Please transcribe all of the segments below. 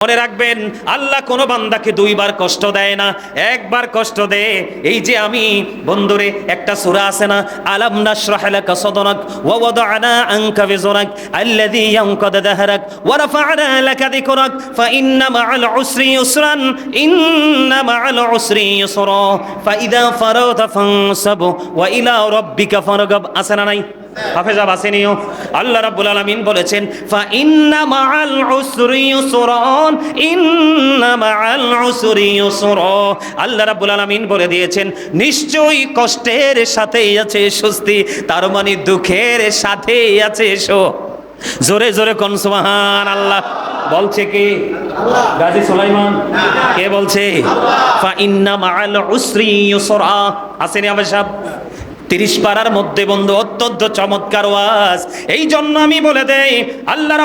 মনে রাখবেন, আল্লাহ কোনো বান্দাকে দুইবার কষ্ট দেয় না, একবার কষ্ট দেয়। এই যে আমি বন্ধুরে একটা সূরা আছে না, আলাম নাশরাহ লাকা সাদরাক ওয়া ওয়াদানা আনকা বিজরাক আল্লাযী ইয়ানকাদু দাহরাক ওয়া রাফা'না লাকা যিকরাক ফা ইন্না মা'আল উসরি ইউসরান ইন্না মা'আল উসরি ইউসরা ফাইযা ফারাগতা ফানসাব ওয়া ইলা রাব্বিকা ফারগাব। আছে না নাই? হাফেজা বাসিনিও আল্লাহ রাব্বুল আলামিন বলেছেন ফা ইন্না মা'আল উসরি ইউসরান ইন্না মা'আল উসরি ইউসরা। আল্লাহ রাব্বুল আলামিন বলে দিয়েছেন নিশ্চয়ই কষ্টের সাথেই আছে স্বস্তি, তার মানে দুঃখের সাথেই আছে জোরে জোরে কোন সুবহানাল্লাহ। বলছে কি গাজী সুলাইমান? কে বলছে? ফা ইন্না মা'আল উসরি ইউসরা। আসেনি আবার সাহেব 30 পারার মধ্যে বন্ধু অত্যন্ত চমৎকার ওয়াজ। এই জন্য আমি বলে দেই, আল্লাহ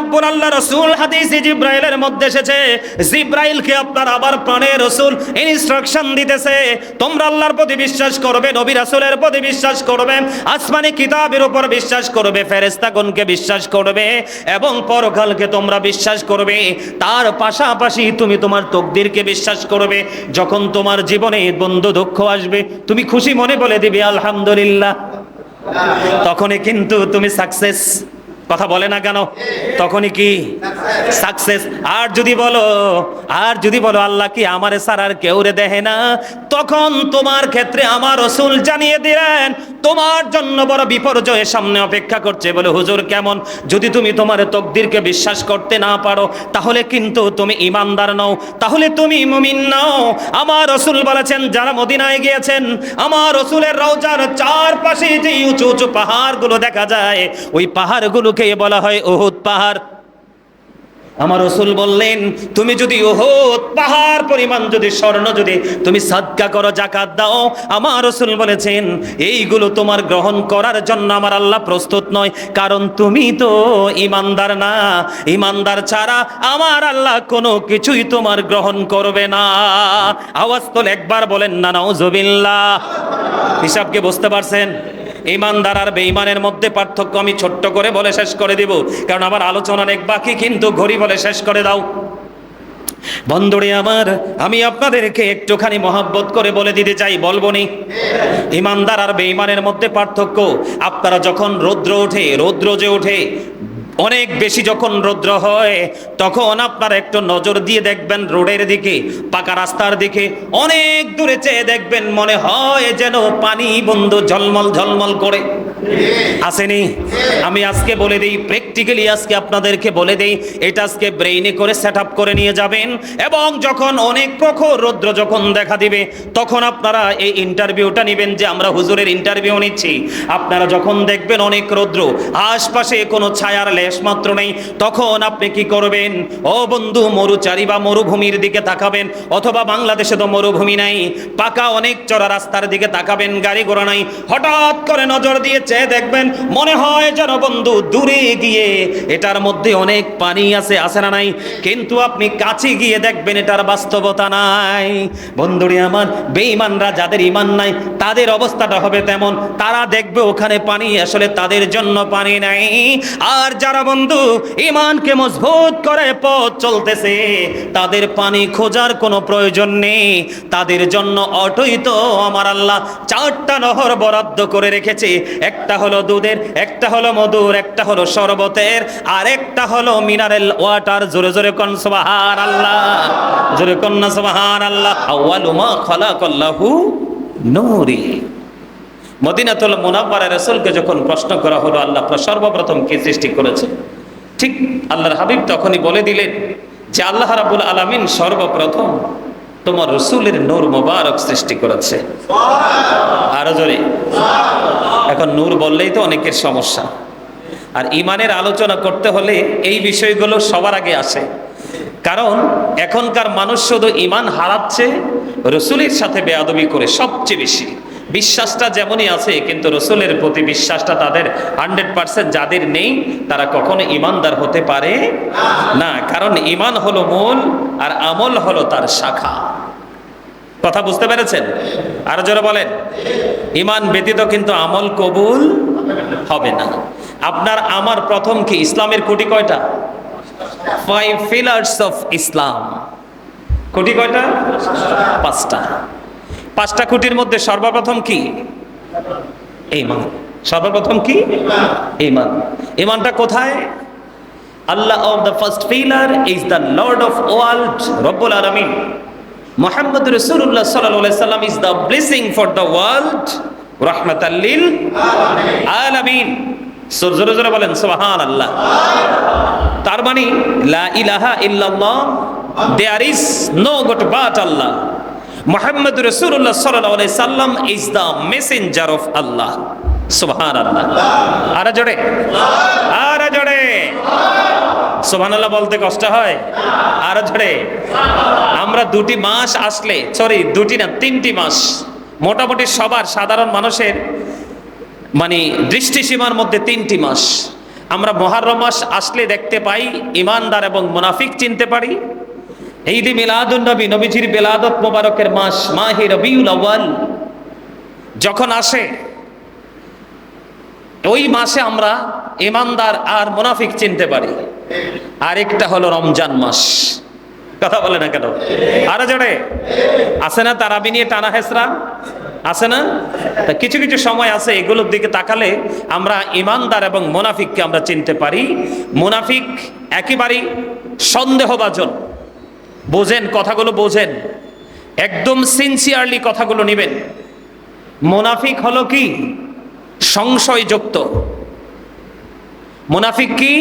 রাসূল হাদিসে জিব্রাইলের মধ্যে এসেছে, জিব্রাইলকে আপনার আবার প্রাণের রাসূল ইনস্ট্রাকশন দিতেছে, তোমরা আল্লাহর প্রতি বিশ্বাস করবে, নবী রাসূলের প্রতি বিশ্বাস করবে, আসমানি কিতাবের উপর বিশ্বাস করবে, ফেরেশতাগণকে বিশ্বাস করবে এবং পরকালকে তোমরা বিশ্বাস করবে। তার পাশাপাশি তুমি তোমার তকদিরকে বিশ্বাস করবে। যখন তোমার জীবনে বন্ধু দুঃখ আসবে, তুমি খুশি মনে বলে দিবে আলহামদুলিল্লাহ, তখনই কিন্তু তুমি সাকসেস। কথা বলে না কেন? তখনই কি সাকসেস। আর যদি বলো আল্লাহ কি আমারে সারার কেউ রে দেখে না, তখন তোমার ক্ষেত্রে আমার রাসূল জানিয়ে দিলেন তোমার জন্য বড় বিপর্যয়ের সামনে অপেক্ষা করছে। বলে হুজুর কেমন? যদি তুমি তোমার তকদিরকে বিশ্বাস করতে না পারো, তাহলে কিন্তু তুমি ঈমানদার নও, তাহলে তুমি মুমিন নও। আমার রাসূল বলেছেন, যারা মদিনায় গিয়েছেন, আমার রাসূলের রওজার চারপাশে যে উঁচু উঁচু পাহাড়গুলো দেখা যায়, ওই পাহাড়গুলোকে বলা হয় উহুদ পাহাড়। আমার রাসূল বললেন, তুমি যদি উহুদ পাহাড় পরিমাণ যদি স্বর্ণ যদি তুমি সাদকা করো, যাকাত দাও, আমার রাসূল বলেছেন এইগুলো তোমার গ্রহণ করার জন্য আমার আল্লাহ প্রস্তুত নয়, কারণ তুমি তো ঈমানদার না। ঈমানদার ছাড়া আমার আল্লাহ কোনো কিছুই তোমার গ্রহণ করবে না। আওয়াজ তোলে একবার বলেন না নাউজুবিল্লাহ। হিসাবকে বুঝতে পারছেন? ঈমানদার আর বেঈমানের মধ্যে পার্থক্য আমি ছোট্ট করে বলে শেষ করে দিব, কারণ আমার আলোচনা অনেক বাকি, কিন্তু ঘড়ি বলে শেষ করে দাও। বন্ধুরে আমার, আমি আপনাদেরকে একটুখানি মহব্বত করে বলে দিতে চাই, বলবো নি? ঈমানদার আর বেঈমানের মধ্যে পার্থক্য, আপনারা যখন রৌদ্র যে ওঠে অনেক বেশি, যখন রৌদ্র হয় তখন আপনারা একটু নজর দিয়ে দেখবেন রোডের দিকে, পাকা রাস্তার দিকে, অনেক দূরে চেয়ে দেখবেন মনে হয় যেন পানি বন্ধু ঝলমল ঝলমল করে। আসেনি? আমি আজকে বলে দিই, প্র্যাকটিক্যালি আজকে আপনাদেরকে বলে দিই, এটা আজকে ব্রেইনে করে সেট আপ করে নিয়ে যাবেন, এবং যখন অনেক প্রখর রৌদ্র যখন দেখা দিবে, তখন আপনারা এই ইন্টারভিউটা নেবেন যে আমরা হুজুরের ইন্টারভিউ নিচ্ছি। আপনারা যখন দেখবেন অনেক রৌদ্র, আশপাশে কোনো ছায়ার লেশ মাত্র নেই, তখন আপনি কি করবেন? ও বন্ধু, মরুচারি বা মরুভূমির দিকে তাকাবেন, অথবা বাংলাদেশে তো মরুভূমি নাই, পাকা অনেক চড়া রাস্তার দিকে তাকাবেন, গাড়ি ঘোড়া নাই, হঠাৎ করে নজর দিয়ে চেয়ে দেখবেন মনে হয় যেন বন্ধু দূরে গিয়ে এটার মধ্যে অনেক পানি আছে, আছে না নাই? কিন্তু আপনি কাছে গিয়ে দেখবেন এটার বাস্তবতা নাই। বন্ধুরে আমার, বেঈমানরা যাদের ঈমান নাই তাদের অবস্থাটা হবে তেমন, তারা দেখবে ওখানে পানি, আসলে তাদের জন্য পানি নাই। আর যারা বন্ধু ঈমানকে মজবুত করে পথ চলতেছে, তাদের পানি খোঁজার কোনো প্রয়োজন নেই, তাদের জন্য অটোই তো আমার আল্লাহ 4টা নহর বরাদ্দ করে রেখেছে। একটা হলো দুধের, একটা হলো মধুর, একটা হলো শরবতের, আর একটা হলো মিনারেল ওয়াটার। জোরে জোরে কোন সুবহানাল্লাহ, জোরে কোন না সুবহানাল্লাহ। আউয়ালু মা খালাকাল্লাহু নূরি। মদিনাতুল মুনাওয়ারায় রাসূলকে যখন প্রশ্ন করা হলো আল্লাহ সর্বপ্রথম কে সৃষ্টি করেছে, ঠিক আল্লাহর হাবিব তখনই বলে দিলেন যে আল্লাহ রাব্বুল আলামিন সর্বপ্রথম তোমার রাসূলের নূর মোবারক সৃষ্টি করেছে। আরো জোরে। এখন নূর বললেই তো অনেকের সমস্যা, আর ঈমানের আলোচনা করতে হলে এই বিষয়গুলো সবার আগে আসে, কারণ এখনকার মানুষ শুধু ঈমান হারাচ্ছে রাসূলের সাথে বেয়াদবি করে সবচেয়ে বেশি। বিশ্বাসটা যেমনই আছে, কিন্তু রাসূলের প্রতি বিশ্বাসটা তাদের 100% যাদের নেই, তারা কখনো ঈমানদার হতে পারে না। কারণ ঈমান হলো মূল, আর আমল হলো তার শাখা। কথা বুঝতে পেরেছেন? আর জোরে বলেন। ঈমান ব্যতীত কিন্তু আমল কবুল হবে না। আপনার আমার প্রথম কি ইসলামের কোটি কয়টা? Five pillars of Islam. খুঁটি কয়টা? পাঁচটা। পাঁচটা খুঁটির মধ্যে সর্বপ্রথম কি? ঈমান। সর্বপ্রথম কি? ঈমান। ঈমানটা কোথায়? Allah of the first pillar is the lord of world, রব্বুল আলামিন। মুহাম্মদ রাসূলুল্লাহ সাল্লাল্লাহু আলাইহি সাল্লাম is the blessing for the world, রাহমাতাল লিল আলামিন। জোরে জোরে বলেন সুবহানাল্লাহ। তার মানে লা ইলাহা ইল্লাল্লাহ, there is no god but Allah. Muhammad রাসূলুল্লাহ সাল্লাল্লাহু আলাইহি সাল্লাম is the messenger of Allah, সুবহানাল্লাহ। আরে জোরে, আরে জোরে সুবহানাল্লাহ বলতে কষ্ট হয়? আরে জোরে। আমরা দুটি মাস আসলে, সরি দুটি না 3টি মাস, মোটামুটি সবার সাধারণ মানুষের মানে দৃষ্টিসীমার মধ্যে 3টি মাস আমরা মুহররম মাস আসলে দেখতে পাই, ইমানদার এবং মুনাফিক চিনতে পারি। ঈদ মিলাদুন নবী, নবীজির বেলাদত মোবারকের মাস মাহে রবিউল আউয়াল যখন আসে, ওই মাসে আমরা ইমানদার আর মুনাফিক চিনতে পারি। আরেকটা হলো রমজান মাস। কথা বলে না কেন? আরে জোরে। আছে না তারাবি নিয়ে টানা হেসরা? আছে না? তা কিছু কিছু সময় আছে এগুলোর দিকে তাকালে আমরা ইমানদার এবং মুনাফিককে আমরা চিনতে পারি। মুনাফিক একেবারেই সন্দেহভাজন। বোঝেন কথাগুলো, বোঝেন, একদম সিনসিয়ারলি কথাগুলো নেবেন। মুনাফিক হলো কি? সংশয়যুক্ত। মুনাফিক কি?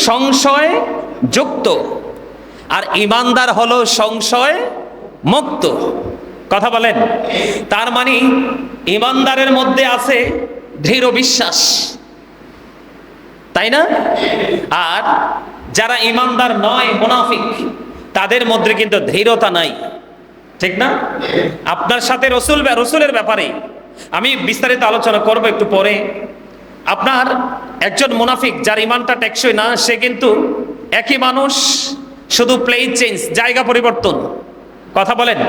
সংশয় যুক্ত। আর ইমানদার হলো সংশয় মুক্ত। কথা বলেন। তার মানে ইমানদারের মধ্যে আছে দৃঢ় বিশ্বাস, তাই না? আর যারা ইমানদার নয়, মুনাফিক, তাদের মধ্যে কিন্তু দৃঢ়তা নাই, ঠিক না? আপনার সাথে রসুলের ব্যাপারে আমি বিস্তারিত আলোচনা করব একটু পরে। আপনার একজন মুনাফিক যার ইমানটা টেকসই না, সে কিন্তু একই মানুষ, শুধু প্লেস চেঞ্জ, জায়গা পরিবর্তন। কথা বলেন।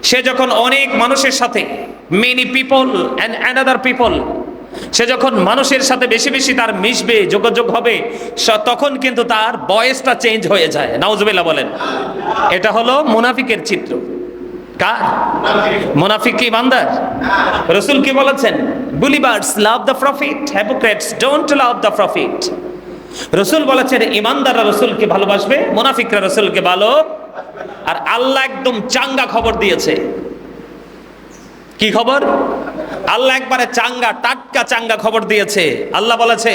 সে যখন অনেক মানুষের সাথে, many people and another people, সে যখন মানুষের সাথে বেশি বেশি তার মিশবে, যোগাযোগ হবে, তখন কিন্তু তার বয়সটা চেঞ্জ হয়ে যায়। নাউজুবিল্লাহ বলেন। এটা হলো মুনাফিকের চিত্র। কার? মুনাফিক কি ইমানদার? রাসূল কি বলেছেন? Believers love the profit, hypocrites don't love the profit. রাসূল বলেছেন ইমানদাররা রাসূলকে ভালোবাসবে, মুনাফিকরা রাসূলকে ভালো। আর আল্লাহ একদম চাঙ্গা খবর দিয়েছে। কি খবর? আল্লাহ একবারে চাঙ্গা, টাটকা চাঙ্গা খবর দিয়েছে। আল্লাহ বলেছে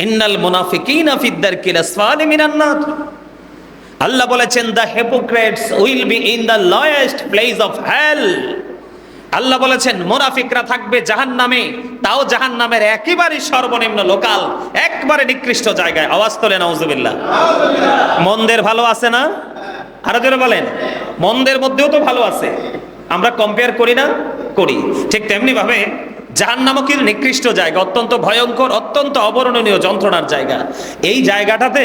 ইন্নাল মুনাফিকিনা ফিদ দারকিল আসফালি মিনান নার। আল্লাহ বলেছেন the hypocrites will be in the lowest place of hell. আল্লাহ বলেছেন মুনাফিকরা থাকবে জাহান্নামে, তাও জাহান্নামের একেবারে সর্বনিম্ন লোকাল, একবারে নিকৃষ্ট জায়গায়। আওয়াজ তোলে নাউজুবিল্লাহ। মন্দের ভালো আছে না? আরো জোরে বলেন। মন্দের মধ্যেও তো ভালো আছে, আমরা কম্পেয়ার করি না? করি। ঠিক তেমনি ভাবে জাহান্নামও কি নিকৃষ্ট জায়গা, অত্যন্ত ভয়ঙ্কর, অত্যন্ত অবর্ণনীয় যন্ত্রণার জায়গা। এই জায়গাটাতে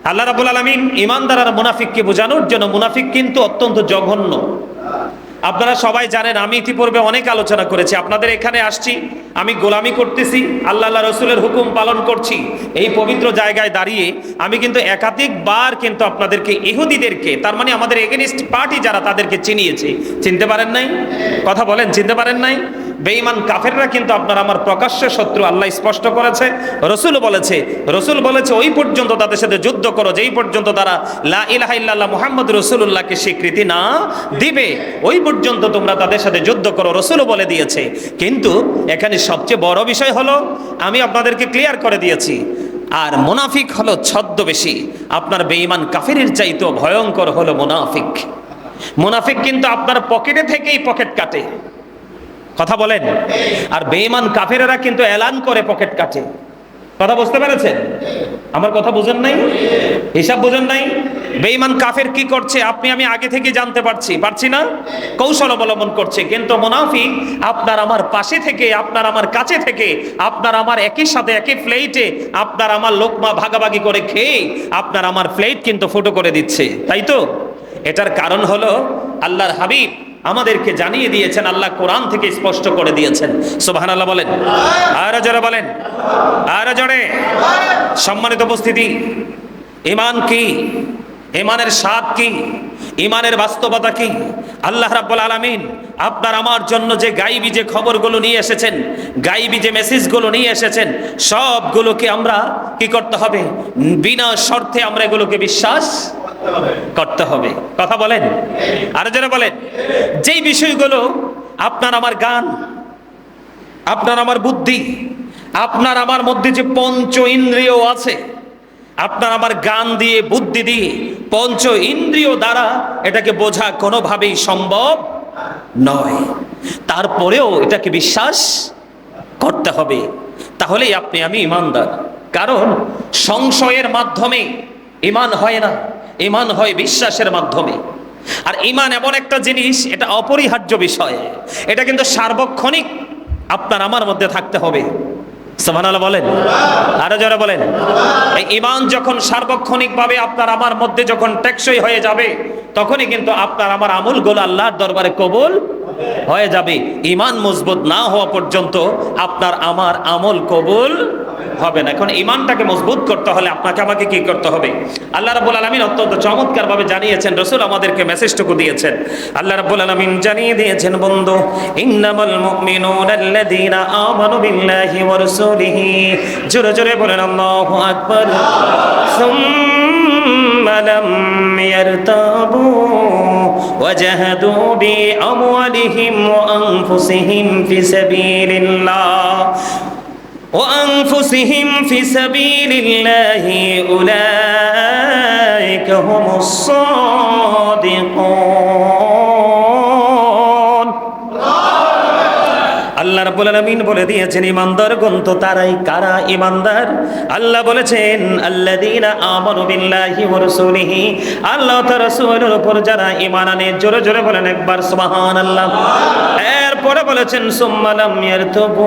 আল্লাহ রাব্বুল আলামিন ইমানদার আর মুনাফিককে বোঝানোর জন্য, মুনাফিক কিন্তু অত্যন্ত জঘন্য। আপনারা সবাই জানেন, আমি ইতিপূর্বে অনেক আলোচনা করেছি। আপনাদের এখানে আসছি, আমি গোলামি করতেছি, আল্লাহ রসুলের হুকুম পালন করছি। এই পবিত্র জায়গায় দাঁড়িয়ে আমি কিন্তু একাধিকবার কিন্তু আপনাদেরকে, ইহুদিদেরকে, তার মানে আমাদের এগেনিস্ট পার্টি যারা, তাদেরকে চিনিয়েছি। চিনতে পারেন নাই? কথা বলেন, চিনতে পারেন নাই? বেঈমান কাফেররা কিন্তু আপনার আমার প্রকাশ্য শত্রু, আল্লাহ স্পষ্ট করেছে, রসুল বলেছে ওই পর্যন্ত তাদের সাথে যুদ্ধ করো যেই পর্যন্ত তারা লা ইলাহা ইল্লাল্লাহ মুহাম্মদ রাসূলুল্লাহকে স্বীকৃতি না দিবে, ওই পর্যন্ত তোমরা তাদের সাথে যুদ্ধ করো, রসুলও বলে দিয়েছে। কিন্তু এখানে সবচেয়ে বড় বিষয় হলো, আমি আপনাদেরকে ক্লিয়ার করে দিয়েছি, আর মুনাফিক হলো ছদ্মবেশী। আপনার বেঈমান কাফেরের চাইতেও ভয়ঙ্কর হলো মুনাফিক। মুনাফিক কিন্তু আপনার পকেটে থেকেই পকেট কাটে। কথা বলেন। আর বেঈমান কাফেরেরা কিন্তু এলান করে পকেট কাটে। কথা বুঝতে পেরেছেন? আমার কথা বুঝেন নাই? হিসাব বুঝেন নাই? বেঈমান কাফের কি করছে আপনি আমি আগে থেকে জানতে পারছি না? কৌশল অবলম্বন করছে। কিন্তু মুনাফিক আপনার আমার পাশে থেকে, আপনার আমার কাছে থেকে, আপনার আমার একই সাথে একই প্লেটে আপনার আমার লোকমা ভাগাভাগি করে খেয়ে আপনার আমার প্লেট কিন্তু ফুটো করে দিচ্ছে, তাই তো? এটার কারণ হলো আল্লাহর হাবিব আমাদেরকে জানিয়ে দিয়েছেন, আল্লাহ কোরআন থেকে স্পষ্ট করে দিয়েছেন। সুবহানাল্লাহ বলেন। আর জোরে বলেন, আর জোরে। সম্মানিত উপস্থিতি, ঈমান কি? ঈমানের স্বাদ কি? ঈমানের বাস্তবতা কি? আল্লাহ রাব্বুল আলামিন আপনার আমার জন্য যে গায়বী যে খবরগুলো নিয়ে এসেছেন, গায়বী যে মেসেজগুলো নিয়ে এসেছেন, সবগুলোকে আমরা কি করতে হবে? বিনা শর্তে আমরা এগুলোকে বিশ্বাস করতে হবে। কথা বলেন, আরো যারা বলেন, যেই বিষয়গুলো আপনার আমার গান, আপনার আমার বুদ্ধি, আপনার আমার মধ্যে যে পঞ্চ ইন্দ্রিয় আছে, আপনার আমার গান দিয়ে বুদ্ধি দিয়ে পঞ্চ ইন্দ্রিয় দ্বারা এটাকে বোঝা কোনোভাবেই সম্ভব নয়, তারপরেও এটাকে বিশ্বাস করতে হবে। তাহলেই আপনি আমি ঈমানদার। কারণ সংশয়ের মাধ্যমে ঈমান হয় না, ঈমান হয় বিশ্বাসের মাধ্যমে। আর ঈমান এমন একটা জিনিস, এটা অপরিহার্য বিষয়, এটা কিন্তু সার্বক্ষণিক আপনার আমার মধ্যে থাকতে হবে। সুবহানাল্লাহ বলেন, আরো যারা বলেন। এই ঈমান যখন সার্বক্ষণিকভাবে আপনার আমার মধ্যে যখন টেকসই হয়ে যাবে, তখনই কিন্তু আপনার আমার আমলগুলো আল্লাহর দরবারে কবুল হয়ে যাবে। ঈমান মজবুত না হওয়া পর্যন্ত আপনার আমার আমল কবুল হবে না। এখন ঈমানটাকে মজবুত করতে হলে আপনাকে আমাকে কি করতে হবে? আল্লাহ রাব্বুল আলামিন অত্যন্ত চমৎকার ভাবে জানিয়েছেন, রাসূল আমাদেরকে মেসেজটুকু দিয়েছেন। আল্লাহ রাব্বুল আলামিন জানিয়ে দিয়েছেন, বন্ধু, ইন্নামাল মুমিনুনা আল্লাযীনা আমানু বিল্লাহি ওয়া রাসূলিহি। জোরে জোরে বলেন আল্লাহু আকবার। সুম্মা লাম ইয়ারতাবু ওয়া জাহাদু বিআমওয়ালিহিম ওয়া আনফুসিহিম ফি সাবিলিল্লাহ وأنفسهم في سبيل الله أولئك هم الصادقون। আল্লাহ রাব্বুল আলামিন বলে দিয়েছেন, ঈমানদারগণ তো তারাই। কারা ঈমানদার? আল্লাহ বলেছেন, আল্লাযীনা আমানু বিল্লাহি ওয়া রাসূলিহি, আল্লাহ তার রাসূলের উপর যারা ঈমান আনে। জোরে জোরে বলেন একবার সুবহানাল্লাহ। এরপরে বলেছেন, সুম্মা লাম ইয়ারতাবু,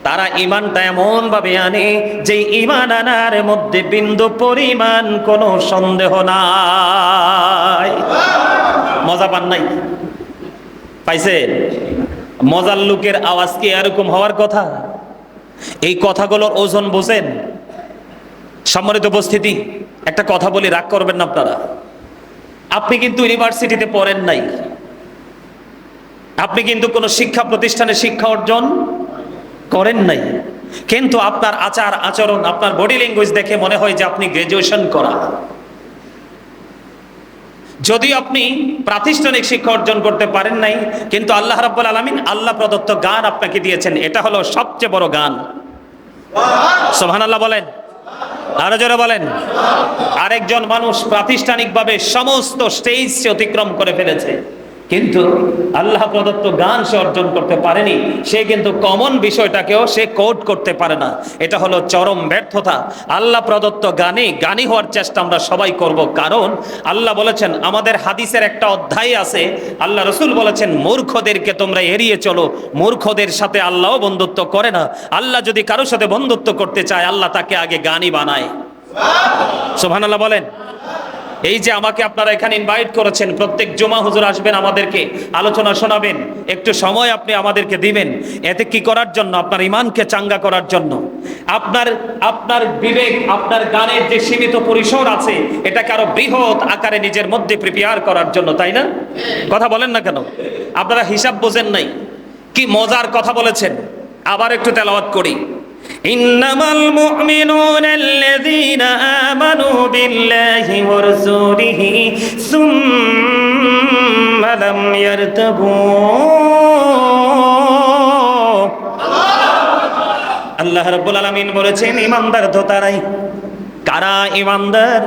তারা ঈমানটা এমন ভাবে আনে যে ঈমান আনার মধ্যে বিন্দু পরিমাণ কোনো সন্দেহ নাই। মজা পান নাই? পাইছেন? মজার লোকের আওয়াজ কি এরকম হওয়ার কথা? এই কথাগুলোর ওজন বোঝেন? সম্মানিত উপস্থিতি, একটা কথা বলি, রাগ করবেন না আপনারা। আপনি কিন্তু ইউনিভার্সিটিতে পড়েন নাই, আপনি কিন্তু কোনো শিক্ষা প্রতিষ্ঠানে শিক্ষা অর্জন করেন নাই, কিন্তু আপনার আচার আচরণ, আপনার বডি ল্যাঙ্গুয়েজ দেখে মনে হয় যে আপনি গ্রাজুয়েশন করা। যদিও আপনি প্রাতিষ্ঠানিক শিক্ষা অর্জন করতে পারেন নাই, কিন্তু আল্লাহ রাব্বুল আলামিন আল্লাহ প্রদত্ত গান আপনাকে দিয়েছেন। এটা হলো সবচেয়ে বড় গান। সুবহানাল্লাহ বলেন, আরো জোরে বলেন। আরেকজন মানুষ প্রাতিষ্ঠানিকভাবে সমস্ত স্টেজ অতিক্রম করে ফেলেছে, কিন্তু আল্লাহ প্রদত্ত গান সে অর্জন করতে পারেনি। সে কিন্তু কমন বিষয়টাকেও সে কোড করতে পারে না। এটা হলো চরম ব্যর্থতা। আল্লাহ প্রদত্ত গানে গানী হওয়ার চেষ্টা আমরা সবাই করব, কারণ আল্লাহ বলেছেন, আমাদের হাদিসের একটা অধ্যায় আছে, আল্লাহ রাসূল বলেছেন, মূর্খদেরকে তোমরা এড়িয়ে চলো। মূর্খদের সাথে আল্লাহও বন্ধুত্ব করে না। আল্লাহ যদি কারোর সাথে বন্ধুত্ব করতে চায়, আল্লাহ তাকে আগে গানী বানায়। সুবহানাল্লাহ বলেন। এই যে আমাকে আপনারা এখানে ইনভাইট করেছেন, প্রত্যেক জুমা হুজুর আসবেন, আমাদেরকে আলোচনা শোনাবেন, একটু সময় আপনি আমাদেরকে দিবেন। এতে কি করার জন্য? আপনার ঈমানকে চাঙ্গা করার জন্য। আপনার বিবেক, আপনার গানের যে সীমিত পরিসর আছে, এটাকে আরো বৃহৎ আকারে নিজের মধ্যে প্রিপেয়ার করার জন্য, তাই না? কথা বলেন না কেন? আপনারা হিসাব বোঝেন নাই? কি মজার কথা বলেছেন। আবার একটু তেলাওয়াত করি। ইন্নামাল মুমিনুনা আল্লাযীনা আমানু বিল্লাহি ওয়া রাসূলিহি সুম্মা লাম ইয়ারতাবু। আল্লাহ রাব্বুল আলামিন বলেছেন, ঈমানদার তো তারাই। কারা ঈমানদার?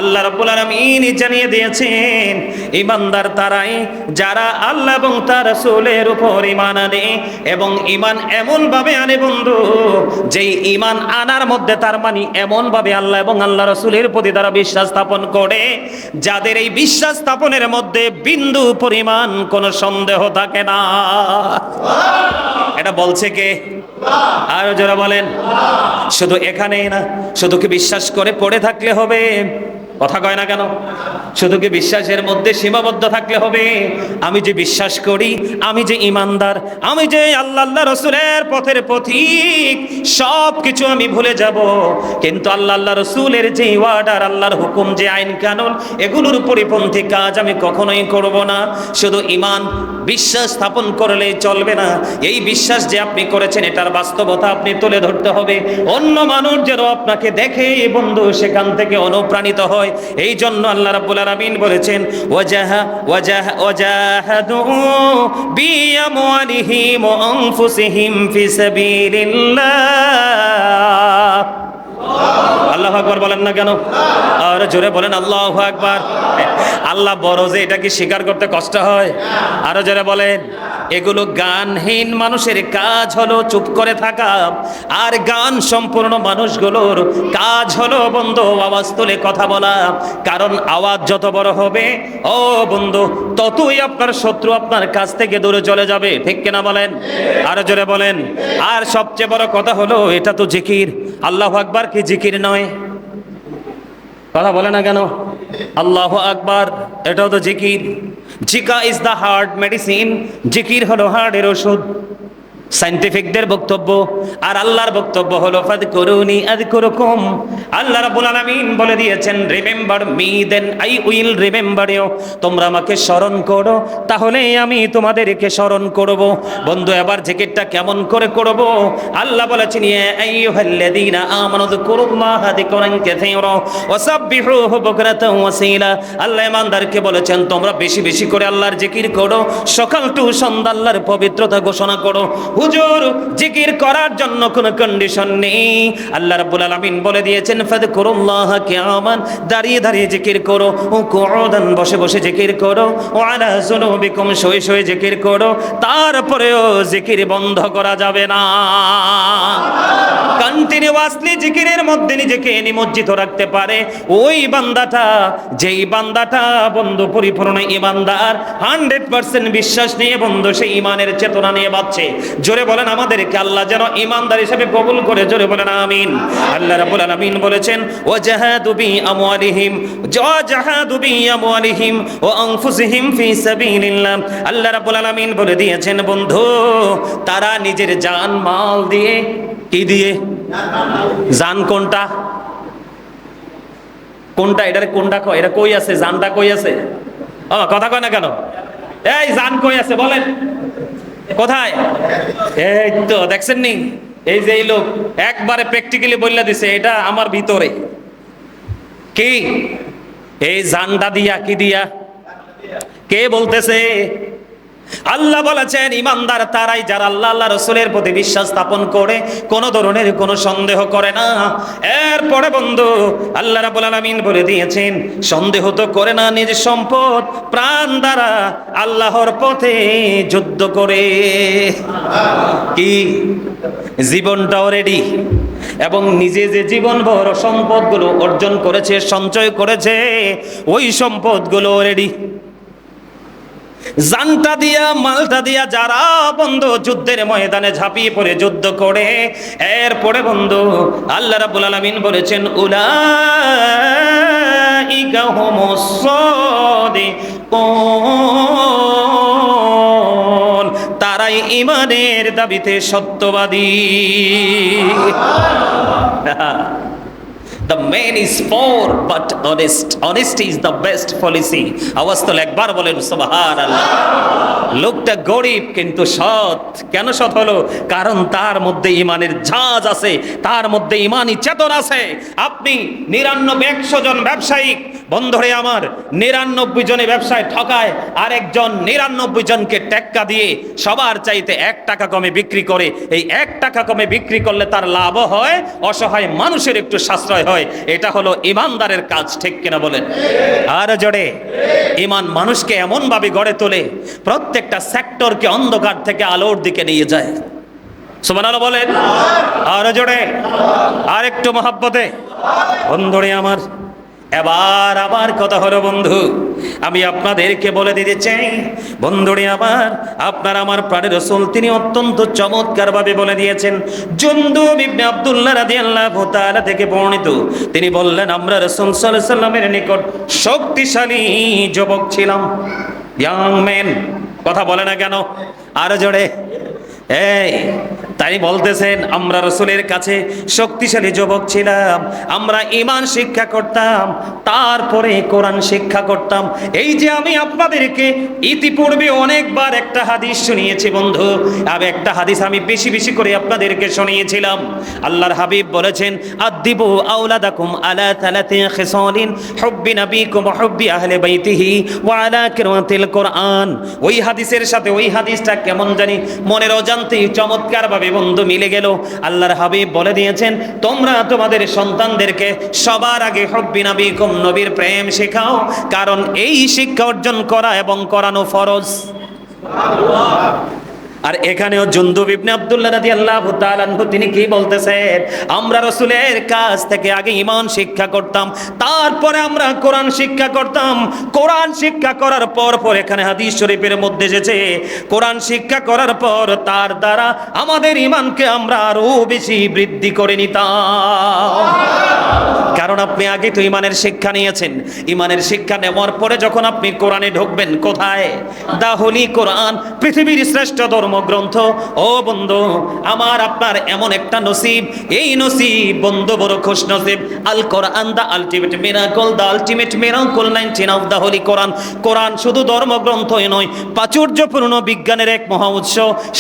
আল্লাহ রাব্বুল আলামিন জানিয়ে দিয়েছেন, ঈমানদার তারাই যারা আল্লাহ এবং তার রাসূলের উপর ঈমান আনে, এবং ঈমান এমন ভাবে আনে বন্ধু, যেই ঈমান আনার মধ্যে তার মানে এমন ভাবে আল্লাহ এবং আল্লাহ রাসূলের প্রতি তারা বিশ্বাস স্থাপন করে, যাদের এই বিশ্বাস স্থাপনের মধ্যে বিন্দু পরিমাণ কোনো সন্দেহ থাকে না। এটা বলছে কে? আরো যারা বলেন। শুধু এখানেই না, শুধু কি বিশ্বাস করে পড়ে থাকলে হবে? কথা কয় না কেন? শুধু কি বিশ্বাসের মধ্যে সীমাবদ্ধ থাকলে হবে? আমি যে বিশ্বাস করি, আমি যে ইমানদার, আমি যে আল্লাহ রসুলের পথের পথিক, সব কিছু আমি ভুলে যাব, কিন্তু আল্লাহ রসুলের যে ওয়ার্ডার, আল্লাহর হুকুম, যে আইন কানুন, এগুলোর পরিপন্থী কাজ আমি কখনোই করব না। শুধু ইমান বিশ্বাস স্থাপন করলেই চলবে না, এই বিশ্বাস যে আপনি করেছেন এটার বাস্তবতা আপনি তুলে ধরতে হবে। অন্য মানুষ যেন আপনাকে দেখে বন্ধু সেখান থেকে অনুপ্রাণিত হয়। এই জন্য আল্লাহ রাব্বুল আলামিন বলেছেন ওয়াজাহাদু বিআমওয়ালিহিম ওয়া আনফুসিহিম ফি সাবিলিল্লাহ। আল্লাহু আকবার বলেন না কেন? আর জোরে বলেন আল্লাহু আকবার। আল্লাহ বড়, যে এটা কি স্বীকার করতে কষ্ট হয়? আরো জোরে বলেন। এগুলো গানহীন মানুষের কাজ হলো চুপ করে থাকা, আর গান সম্পূর্ণ মানুষগুলোর কাজ হলো বন্ধু আওয়াজ তুলে কথা বলা। কারণ আওয়াজ যত বড় হবে ও বন্ধু, ততই আপনার শত্রু আপনার কাছ থেকে দূরে চলে যাবে। ঠিক কিনা বলেন? আরো জোরে বলেন। আর সবচেয়ে বড় কথা হলো এটা তো জিকির। আল্লাহু আকবার কি জিকির নয়? কথা বলে না কেন? আল্লাহু আকবার এটাও তো জিকির। Zika is the heart medicine. জিকির হলো হার্টের ওষুধ, সায়েন্টিফিকদের বক্তব্য। আর আল্লাহর বক্তব্য হলো ফাযকুরুনি আযকুরুকুম। আল্লাহ রাব্বুল আলামিন বলে দিয়েছেন remember me then I will remember you. তোমরা আমাকে স্মরণ করো, তাহলেই আমি তোমাদেরকে স্মরণ করব। বন্ধু এবার জিকিরটা কেমন করে করব? আল্লাহ বলেছেন ইয়া আইয়ুহাল্লাযীনা আমানু যকুরুল্লাহা যিকরান কাসীরা ওয়া সাব্বিহুহু বুকরাতাও ওয়া আসীলা। আল্লাহ ইমানদারকে বলেছেন তোমরা বেশি বেশি করে আল্লাহর জিকির করো, সকাল টু সন্ধ্যা আল্লাহর পবিত্রতা ঘোষণা করো। হুজুর জিকির করার জন্য কোনো কন্ডিশন নেই। আল্লাহ রাব্বুল আলামিন বলে দিয়েছেন ফাযকুরুল্লাহা কিয়ামান, দাঁড়িয়ে দাঁড়িয়ে জিকির করো, ও কুউদান বসে বসে জিকির করো, ও আলা যুনুবিকুম শুয়ে শুয়ে জিকির করো। তারপরেও জিকির বন্ধ করা যাবে না। কন্টিনিউয়াসলি জিকিরের মধ্যে নিজেকে নিমজ্জিত রাখতে পারে ওই বান্দাটা, যেই বান্দাটা বন্ধু পরিপূর্ণ ইমানদার, 100% বিশ্বাস নিয়ে বন্ধু সেই ইমানের চেতনা নিয়ে বাঁচছে। জোরে বলেন আমাদেরকে আল্লাহ যেন ইমানদার হিসেবে কবুল করে। জোরে বলেন আমিন। আল্লাহ রাব্বুল আলামিন বলেছেন ওয়াজাহাদু বিআমওয়ালিহিম ওয়া আনফুসিহিম ফি সাবিলিল্লাহ। আল্লাহ রাব্বুল আলামিন বলে দিয়েছেন বন্ধু তারা নিজের জান মাল দিয়ে, কি দিয়ে? জান কোনটা? কোনটা? এটার কোনটা কয়? এটা কই আছে? জানটা কই আছে? কথা কয় না কেন? এই জান কই আছে বলেন? কোথায়? এই তো দেখছেন নি, এই যে এই লোক একবারে প্র্যাকটিক্যালি বললা দিছে এটা আমার ভিতরে। কি এই জানটা দিয়া? কি দিয়া? কে বলতেছে? আল্লাহ বলেছেন ইমানদার তারাই যারা আল্লাহ আল্লাহ রসুলের প্রতি বিশ্বাস স্থাপন করে, কোন ধরনের কোনো সন্দেহ করে না। এরপরে বন্ধু আল্লাহ রাব্বুল আলামিন বলে দিয়েছেন সন্দেহ তো করে না, নিজ সম্পদ প্রাণ দ্বারা আল্লাহর পথে যুদ্ধ করে। কি জীবনটাও রেডি, এবং নিজে যে জীবনভর সম্পদগুলো অর্জন করেছে, সঞ্চয় করেছে, ওই সম্পদগুলো রেডি। জানটা দিয়া মালটা দিয়া যারা বন্ধু যুদ্ধের ময়দানে ঝাঁপিয়ে পড়ে যুদ্ধ করে, এরপরে বন্ধু আল্লাহ রাব্বুল আলামিন বলেছেন উলাইকা হুমুস সাদিকুন, তারাই ঈমানের দাবিতে সত্যবাদী। The man is poor but honest. Honesty is the best policy. আওয়াজ তো একবার বলেন সুবহানাল্লাহ। লোকটা গরিব কিন্তু সৎ। কেন সৎ হলো? কারণ তার মধ্যে ঈমানের ঝাঁজ আছে, তার মধ্যে ঈমানি চেতনা আছে। আপনি 99-100 জন ব্যবসায়িক বন্ধুরে আমার 99 জনে ব্যবসায় ঠকায়, আর একজন 99 জনকে টেক্কা দিয়ে সবার চাইতে 1 টাকা কমে বিক্রি করে। এই 1 টাকা কমে বিক্রি করলে তার লাভও হয়, অসহায় মানুষের একটু সাশ্রয় হয়। এটা হলো ইমানদারের কাজ। ঠিক কিনা বলেন? আর জোরে। ইমান মানুষকে এমন ভাবে গড়ে তোলে, প্রত্যেকটা সেক্টরকে অন্ধকার থেকে আলোর দিকে নিয়ে যায়। সুবহানাল্লাহ বলেন। আর জোরে, আর একটু মহব্বতে বন্ধুরে আমার। এবার আবার কথা হলো বন্ধু, আমি আপনাদেরকে বলে দিতে চাই বন্ধুরে আবার, আপনার আমার প্রাণের রাসূল তিনি অত্যন্ত চমৎকার ভাবে বলে দিয়েছেন। জুনদুব ইবনে আব্দুল্লাহ রাদিয়াল্লাহু তাআলা থেকে বর্ণিত, তিনি বললেন আমরা রাসূল সাল্লাল্লাহু আলাইহি সাল্লামের নিকট শক্তিশালী যুবক ছিলাম। ইয়াং ম্যান, কথা বলে না কেন? আরো জোরে। এই তাই বলতেছেন আমরা রাসূলের কাছে শক্তিশালী যুবক ছিলাম, আমরা ঈমান শিক্ষা করতাম, তারপরে কোরআন শিক্ষা করতাম। এই যে আমি আপনাদেরকে ইতিপূর্বে অনেকবার একটা হাদিস শুনিয়েছি বন্ধু, আর একটা হাদিস আমি বেশি বেশি করে আপনাদেরকে শুনিয়েছিলাম। আল্লাহর হাবিব বলেছেন আদিবু আওলাদাকুম আলা তালাতি খিসালিন হুব্বি নবিকুম ওয়া হুব্বি আহলি বাইতিহি ওয়া আলা কিরাতিল কোরআন। ওই হাদিসের সাথে ওই হাদিসটা কেমন জানি মনের অজান্তেই চমৎকার ভাবে বন্ধু মিলে গেল। আল্লাহর হাবিব বলে দিয়েছেন তোমরা তোমাদের সন্তানদেরকে সবার আগে হুব্বি নবিকুম, নবীর প্রেম শেখাও, কারণ এই শিক্ষা অর্জন করা এবং করানো ফরজ। আর এখানেও জুনদুব ইবনে আব্দুল্লাহ রাদিয়াল্লাহু তাআলা আনহু তিনি কি বলতেছেন, আমরা রাসূলের কাছ থেকে আগে ঈমান শিক্ষা করতাম, তারপরে আমরা কোরআন শিক্ষা করতাম। কোরআন শিক্ষা করার পর এখানে হাদিস শরীফের মধ্যে এসেছে কোরআন শিক্ষা করার পর তার দ্বারা আমাদের ঈমানকে আমরা আরো বেশি বৃদ্ধি করে নিতাম। কারণ আপনি আগে তো ঈমানের শিক্ষা নিয়েছেন, ঈমানের শিক্ষা নেওয়ার পরে যখন আপনি কোরআনে ঢুকবেন, কোথায়? দা হোলি কোরআন, পৃথিবীর শ্রেষ্ঠ ধর্মগ্রন্থ। ও বন্ধু আমার আপনার এমন একটা নসিব, এই নসিব বন্ধু বড় খুশ নসিব। আল কোরআন the ultimate miracle, the ultimate miracle 19 of the holy Quran. কোরআন শুধু ধর্মগ্রন্থই নয়, প্রাচুর্যপূর্ণ বিজ্ঞানের এক মহা উৎস,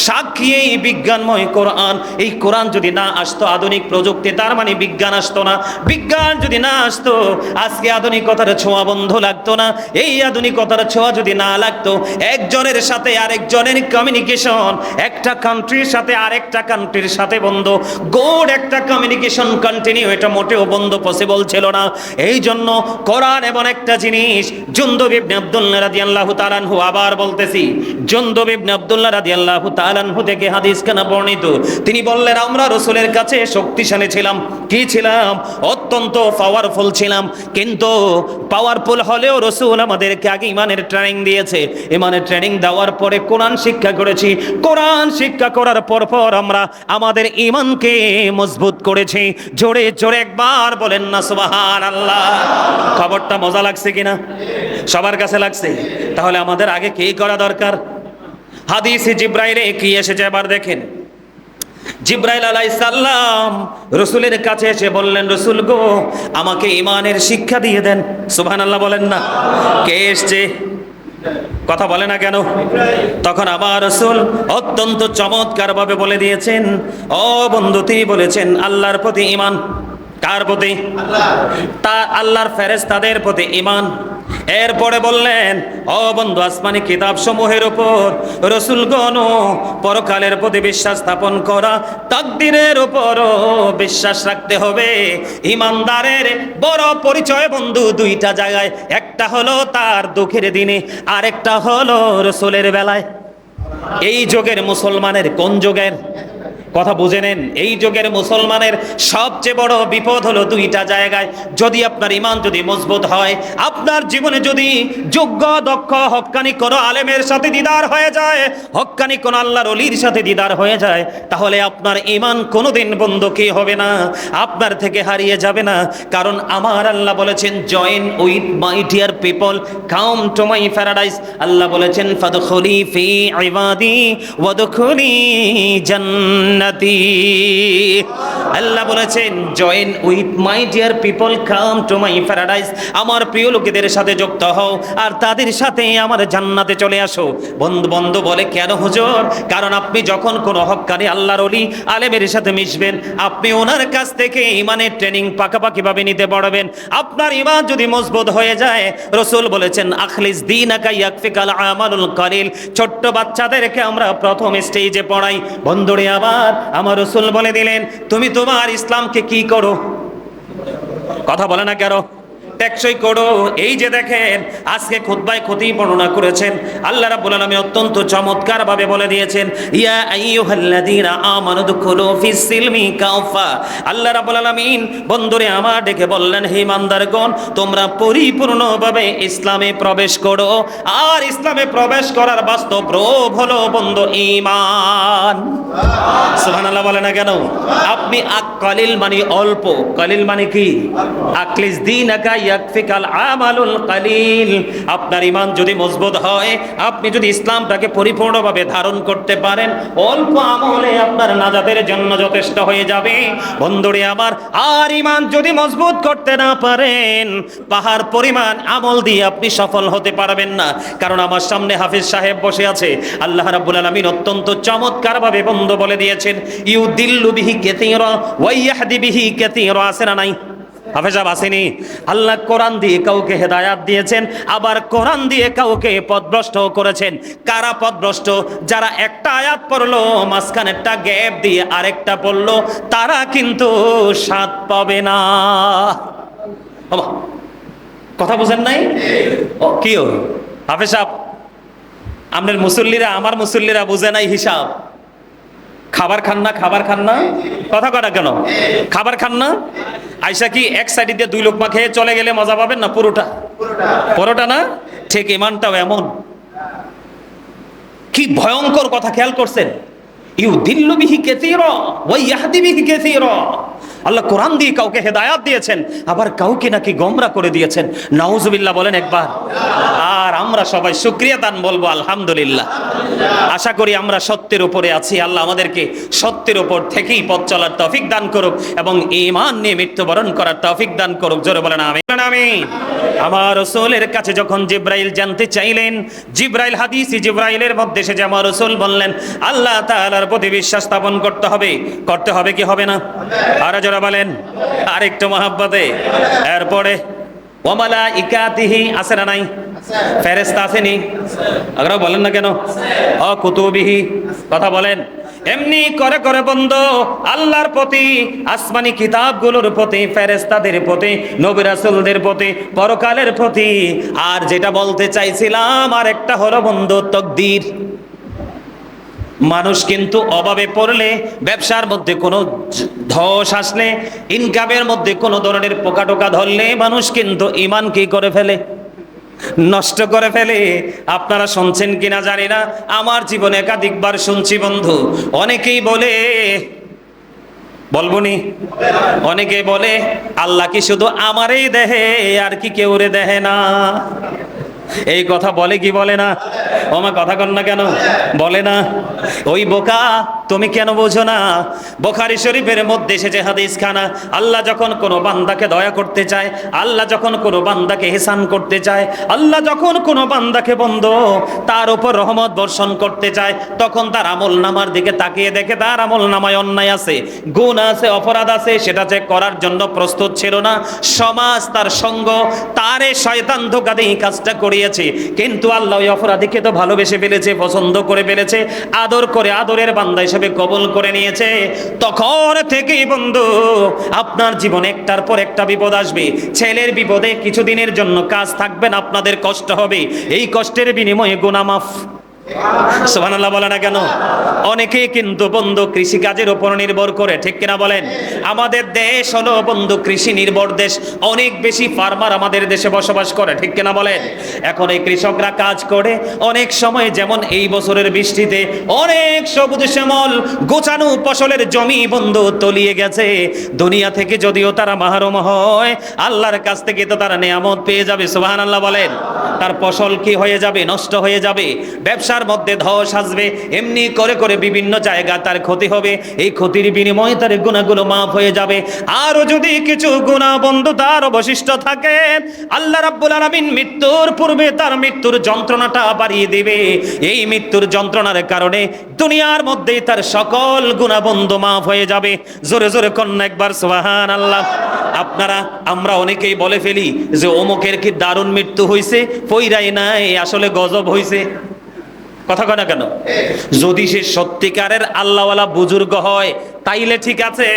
সাক্ষী এই বিজ্ঞানময় কোরআন। এই কোরআন যদি না আসতো আধুনিক প্রযুক্তি, তার মানে বিজ্ঞান আসতো না। বিজ্ঞান যদি না আসতো আজকে আধুনিকতার ছোঁয়া বন্ধ লাগতো না। এই আধুনিকতার ছোঁয়া যদি না লাগতো, একজনের সাথে আরেকজনের কমিউনিকেশন, একটা কান্ট্রির সাথে আরেকটা কান্ট্রির সাথে বন্ধু গুড একটা কমিউনিকেশন কন্টিনিউ, এটা মোটেও বন্ধ পসিবল ছিল না। এই জন্য কোরআন এমন একটা জিনিস। জুনদুব ইবনে আব্দুল্লাহ রাদিয়াল্লাহু তাআলা আনহু, আবার বলতেছি জুনদুব ইবনে আব্দুল্লাহ রাদিয়াল্লাহু তাআলা আনহু থেকে হাদিস কেন বর্ণিত, তিনি বললেন আমরা রাসূলের কাছে শক্তিশালী ছিলাম। কি ছিলাম? অত্যন্ত পাওয়ারফুল ছিলাম। কিন্তু পাওয়ারফুল হলেও রাসূল আমাদেরকে আগে ঈমানের ট্রেনিং দিয়েছে। ঈমানের ট্রেনিং দেওয়ার পরে কোরআন শিক্ষা করেছি। কোরআন শিক্ষা করার পর আমরা আমাদের ঈমানকে মজবুত করেছি। জোরে জোরে একবার বলেন না সুবহানাল্লাহ। খবরটা মজা লাগছে কিনা? সবার কাছে লাগছে? তাহলে আমাদের আগে কি করা দরকার? হাদিসে জিবরাইলে কি এসেছে এবার দেখেন। জিবরাইল আলাইহিস সালাম রাসূলের কাছে এসে বললেন রাসূল গো আমাকে ঈমানের শিক্ষা দিয়ে দেন। সুবহানাল্লাহ বলেন না। কে এসেছে? কথা বলে না কেন? তখন আবার রাসূল অত্যন্ত চমৎকার ভাবে বলে দিয়েছেন, ও বন্ধু তিনি বলেছেন আল্লাহর প্রতি ঈমান। কার প্রতি? তা আল্লাহর ফেরেশতাদের প্রতি ঈমান। এরপরে বললেন ও বন্ধু আসমানি কিতাব সমূহের উপর রাসূলগণ পরকালের প্রতি বিশ্বাস স্থাপন করা, তাকদীরের উপরও বিশ্বাস রাখতে হবে। ঈমানদারের বড় পরিচয় বন্ধু দুইটা জায়গায়, একটা হলো তার দুঃখের দিনে, আরেকটা হলো রাসূলের বেলায়। এই যুগের মুসলমানের, কোন যুগের কথা বুঝে নেন, এই যুগের মুসলমানের সবচেয়ে বড় বিপদ হলো দুইটা জায়গায়। যদি আপনার ঈমান যদি মজবুত হয়, আপনার জীবনে যদি যোগ্য দক্ষ হক্কানি কোনো আলেমের সাথে দিদার হয়ে যায়, হক্কানি কোন আল্লাহর ওলির সাথে দিদার হয়ে যায়, তাহলে আপনার ঈমান কোনোদিন বন্ধু কি হবে না, আপনার থেকে হারিয়ে যাবে না। কারণ আমার আল্লাহ বলেছেন join with my dear people, come to my paradise. আল্লাহ বলেছেন ফাদখুলি ফি ইবাদি ওয়াদখুলি জান্নাতি। আল্লাহ বলেছেন join with my dear people, come to my paradise. আমার প্রিয় লোকেদের সাথে যুক্ত হও আর তাদের সাথে আমার জান্নাতে চলে আসো। বন্ধু বলে কেন হুজুর? কারণ আপনি যখন কোনো হক্কানি আল্লাহর ওলি আলেমের সাথে মিশবেন, আপনি ওনার কাছ থেকে ঈমানের ট্রেনিং পাকাপাকি ভাবে নিতে পারবেন। আপনার ঈমান যদি মজবুত হয়ে যায়, রাসূল বলেছেন আখলিস দীনাকা ইয়াকফিকাল আমালুল কলিল। ছোট্ট বাচ্চাদেরকে আমরা প্রথম স্টেজে পড়াই। বন্ধুরে আবার আমার রাসূল বলে দিলেন তুমি তোমার ইসলামকে কি করো? কথা বলে না কেন? টেকসই করো। এই যে দেখেন আজকে খুতবায় খতিব বর্ণনা করেছেন, আল্লাহ রাব্বুল আলামিন অত্যন্ত চমৎকার ভাবে বলে দিয়েছেন, ইয়া আইয়ুহাল্লাযীনা আমানু দুখুলু ফিস সিলমি কাফা। আল্লাহ রাব্বুল আলামিন বন্ধুরে আমার ডেকে বললেন, হে ইমানদারগণ, তোমরা পরিপূর্ণভাবে ইসলামে প্রবেশ করো। আর ইসলামে প্রবেশ করার বাস্তব রূপ হলো বন্ধু ঈমান। সুবহানাল্লাহ বলে না কেন? আপনি কালিল মানে অল্প, কালিল মানে কি? আকলিস দীনাকা ইয়াকফিকাল আমালুল কালিল। আপনার ঈমান যদি মজবুত হয়, আপনি যদি ইসলামটাকে পরিপূর্ণভাবে ধারণ করতে পারেন, অল্প আমলে আপনার নাজাতের জন্য যথেষ্ট হয়ে যাবে বন্ধুরে আমার। আর ঈমান যদি মজবুত করতে না পারেন, পাহাড় পরিমাণ আমল দিয়ে আপনি সফল হতে পারবেন না। কারণ আমার সামনে হাফিজ সাহেব বসে আছে, আল্লাহ রাব্বুল আলামিন অত্যন্ত চমৎকার ভাবে বন্ধু বলে দিয়েছেন, ইউদিল্লু বিহি কাসীরা ওয়া ইয়াহদি বিহি কাসীরা। আছে না নাই? হাফেজ সাহেব আসেনি? আল্লাহ কোরআন দিয়ে কাউকে হেদায়াত দিয়েছেন, আবার কোরআন দিয়ে কাউকে পথভ্রষ্ট করেছেন। কারা পথভ্রষ্ট? যারা একটা আয়াত পড়লো, মাঝখানে একটা গ্যাপ দিয়ে আরেকটা পড়লো, তারা কিন্তু স্বাদ পাবে না। কথা বুঝেন নাই? ও কি হাফেজ সাহেব, আপনার মুসল্লিরা, আমার মুসল্লিরা বুঝে নাই হিসাব। খাবার খান না, খাবার খান না, কথা কটা কেন? খাবার খান না? আয়সা কি এক সাইড দিয়ে দুই লোকমা খেয়ে চলে গেলে মজা পাবেন না? পুরোটা পুরোটা না? ঠিক ঈমানটাও এমন। কি ভয়ঙ্কর কথা খেয়াল করছেন? ইউদিল্লু বিহি কাসীরা ওয়া ইয়াহদি বিহি কাসীরা। আল্লাহ কোরআন দিয়ে কাউকে হেদায়াত দিয়েছেন, আবার কাউকে নাকি গোমরা করে দিয়েছেন। নাউজুবিল্লাহ বলেন একবার। আর আমরা সবাই শুকরিয়া দান বলবো আলহামদুলিল্লাহ। আশা করি আমরা সত্যের উপরে আছি। আল্লাহ আমাদেরকে সত্যের উপর থেকেই পথ চলার তৌফিক দান করুক এবং ঈমান নিয়ে মৃত্যুবরণ করার তৌফিক দান করুক। জোরে বলেন আমিন। আমিন। আমার রাসূলের কাছে যখন জিবরাইল জানতে চাইলেন, জিবরাইল হাদিসে জিবরাইলের মধ্যে এসে যে আমার রাসূল বললেন, আল্লাহ তাআলার প্রতি বিশ্বাস স্থাপন করতে হবে। করতে হবে কি হবে না? আর যারা বলেন আরেকটু মহাব্বতে। এরপরে ওয়া মালাইকাতিহি আছে না নাই? ফেরেশতা আসেনি? আপনারা বলেন না কেন? ও কুতুবিহি, কথা বলেন। এমনি করে করে বন্ধু আল্লাহর প্রতি, আসমানি কিতাবগুলোর প্রতি, ফেরেশতাদের প্রতি, নবী রাসূলদের প্রতি, পরকালের প্রতি। আর যেটা বলতে চাইছিলাম আর একটা হলো বন্ধু তাকদীর। মানুষ কিন্তু অভাবে পড়লে, ব্যবসার মধ্যে কোনো ধস আসলে, ইনকামের মধ্যে কোনো ধরনের পোকা টোকা ধরলে মানুষ কিন্তু ঈমান কি করে ফেলে? নষ্ট করে ফেলে। আপনারা শুনছেন কিনা জানি না, আমার জীবনে একাধিকবার শুনছি বন্ধু। অনেকেই বলে, বলবো নি, অনেকে বলে আল্লাহ কি শুধু আমারই দেহে আর কি কেউ রে দেহে না? এই কথা বলে কি বলে না? ওমা কথা কন না কেন? বলে না? ওই বোকা, তুমি কেন বোঝো না? বুখারী শরীফের মধ্যে এসেছে হাদিস খানা, আল্লাহ যখন কোনো বান্দাকে দয়া করতে চায়, আল্লাহ যখন কোনো বান্দাকে ইহসান করতে চায়, আল্লাহ যখন কোনো বান্দাকে বন্ধু তার উপর রহমত বর্ষণ করতে চায়, তখন তার আমল নামার দিকে তাকিয়ে দেখে তার আমল নামায় অন্যায় আছে, গুণ আছে, অপরাধ আছে, সেটা যে করার জন্য প্রস্তুত ছিল না। সমাজ, তার সঙ্গ, তারে শয়তান ধোঁকা দিয়ে কাজটা করিয়েছে। কিন্তু আল্লাহ ওই অপরাধীকে তো ভালোবেসে ফেলেছে, পছন্দ করে ফেলেছে, আদর করে আদরের বান্দা হিসেবে কবুল করে নিয়েছে। তখন থেকেই বন্ধু আপনার জীবনে একটার পর একটা বিপদ আসবে। ছেলের বিপদে কিছুদিনের জন্য কাজ থাকবে না, আপনাদের কষ্ট হবে, এই কষ্টের বিনিময়ে গুনাহ মাফ। সুবহানাল্লাহ বলে না কেন? অনেকেই কিন্তু বন্ধু কৃষিকাজের উপর নির্ভর করে, ঠিক কিনা বলেন? আমাদের দেশ হলো বন্ধু কৃষি নির্ভর দেশ, অনেক বেশি ফার্মার আমাদের দেশে বসবাস করে, ঠিক কিনা বলেন? এখন এই কৃষকরা কাজ করে, অনেক সময় যেমন এই বছরের বৃষ্টিতে অনেক সবুজ শ্যামল গোছানো ফসলের জমি বন্ধু তলিয়ে গেছে। দুনিয়া থেকে যদিও তারা মাহরুম হয়, আল্লাহর কাছ থেকে তো তারা নিয়ামত পেয়ে যাবে। সুবহানাল্লাহ বলেন। তার ফসল কি হয়ে যাবে? নষ্ট হয়ে যাবে। ব্যবসার মধ্যে ধস আসবে, এমনি করে করে বিভিন্ন জায়গা তার ক্ষতি হবে, এই ক্ষতির বিনিময়ে তার গুনাহগুলো মাফ হয়ে যাবে। আরো যদি কিছু গুনাহ বন্ধু তার অবশিষ্ট থাকে, আল্লাহ রাব্বুল আলামিন মৃত্যুর পূর্বে তার মৃত্যুর যন্ত্রণাটা বাড়িয়ে দিবে। এই মৃত্যুর যন্ত্রণার কারণে দুনিয়ার মধ্যে তার সকল গুনাহ বন্ধু মাফ হয়ে যাবে। জোরে জোরে কন্যা একবার সুবহানাল্লাহ। আপনারা, আমরা অনেকেই বলে ফেলি যে অমুকের কি দারুণ মৃত্যু হইছে, পইরাই নাই, আসলে গজব হইছে। কথা কয় না কেন? যদি সে সত্যিকারের আল্লাহওয়ালা বুজুর্গ হয়, তাইলে ঠিক আছে,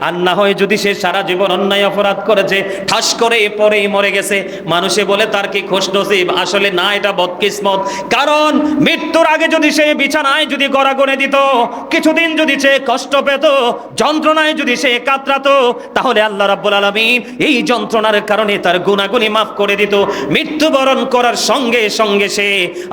আর না হয় যদি সে সারা জীবন অন্যায় অপরাধ করেছে, ঠাস করে পরেই মরে গেছে, মানুষে বলে তার কি খুশনসিব, আসলে না, এটা বদকিসমত। কারণ মৃত্যুর আগে যদি সে বিছানায় যদি গড়াগড়ে দিত, কিছুদিন যদি সে কষ্ট পেত, যন্ত্রণায় যদি সে কাতরাতো, তাহলে আল্লাহ রাব্বুল আলামিন এই যন্ত্রণার কারণে তার গুনাহগুনি মাফ করে দিত। মৃত্যুবরণ করার সঙ্গে সঙ্গে সে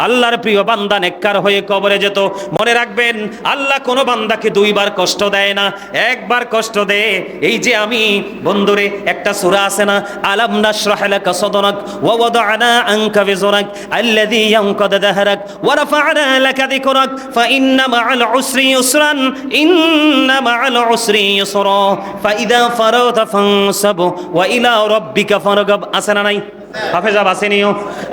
আল্লাহর প্রিয় বান্দা নেককার হয়ে কবরে যেত। মনে রাখবেন, আল্লাহ কোনো বান্দাকে দুইবার কষ্ট দেয় না, একবার কষ্ট দেয়। এই যে আমি বন্ধুরে একটা সূরা আছে না, আলাম নাশরাহ লাকা সাদরাক ওয়া ওয়াদা'না আনকা বিজরাক আল্লাযী ইয়ানকাদু দাহরাক ওয়া রাফা'না লাকা যিকরাক ফাইন্না মা'আল উসরি ইউসরান ইন্না মা'আল উসরি ইউসরা ফাইদা ফারাগতা ফানসাব ওয়া ইলা রাব্বিকা ফারগাব। আছে না নাই? হাফেজ আসেনিও।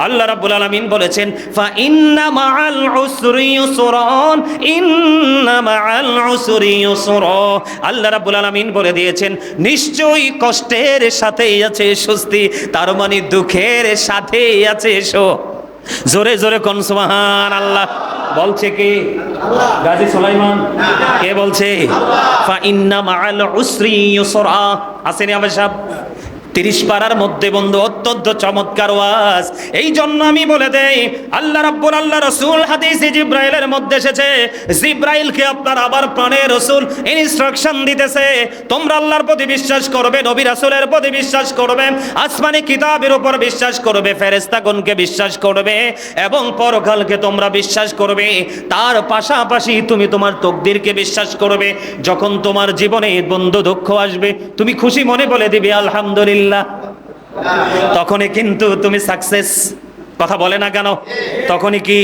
আল্লাহ রাব্বুল আলামিন বলেছেন ফা ইন্না মাআল উসরি ইউসরান ইন্না মাআল উসরি ইউসরা। আল্লাহ রাব্বুল আলামিন বলে দিয়েছেন নিশ্চয়ই কষ্টের সাথেই আছে স্বস্তি, তার মানে দুঃখের সাথেই আছে জোরে জোরে কোন সুবহানাল্লাহ। বলছে কে? আল্লাহ। গাজী সুলাইমান কে বলছে? ফা ইন্না মাআল উসরি ইউসরা। আসেনি আবার সাহেব 30 পারার মধ্যে বন্ধু অত্যন্ত চমৎকার ওয়াজ। এই জন্য আমি বলে দেই, আল্লাহ রাসূল হাদিসে জিব্রাইলের মধ্যে এসেছে, জিব্রাইলকে আপনার আবার প্রাণের রাসূল ইনস্ট্রাকশন দিতেছে, তোমরা আল্লাহর প্রতি বিশ্বাস করবে, নবী রাসূলের প্রতি বিশ্বাস করবে, আসমানি কিতাবের উপর বিশ্বাস করবে, ফেরেশতাগণকে বিশ্বাস করবে এবং পরকালকে তোমরা বিশ্বাস করবে। তার পাশাপাশি তুমি তোমার তকদিরকে বিশ্বাস করবে। যখন তোমার জীবনে বন্ধু দুঃখ আসবে, তুমি খুশি মনে বলে দিবে আলহামদুলিল্লাহ, তখনই কিন্তু তুমি সাকসেস। কথা বলে না কেন? তখনই কি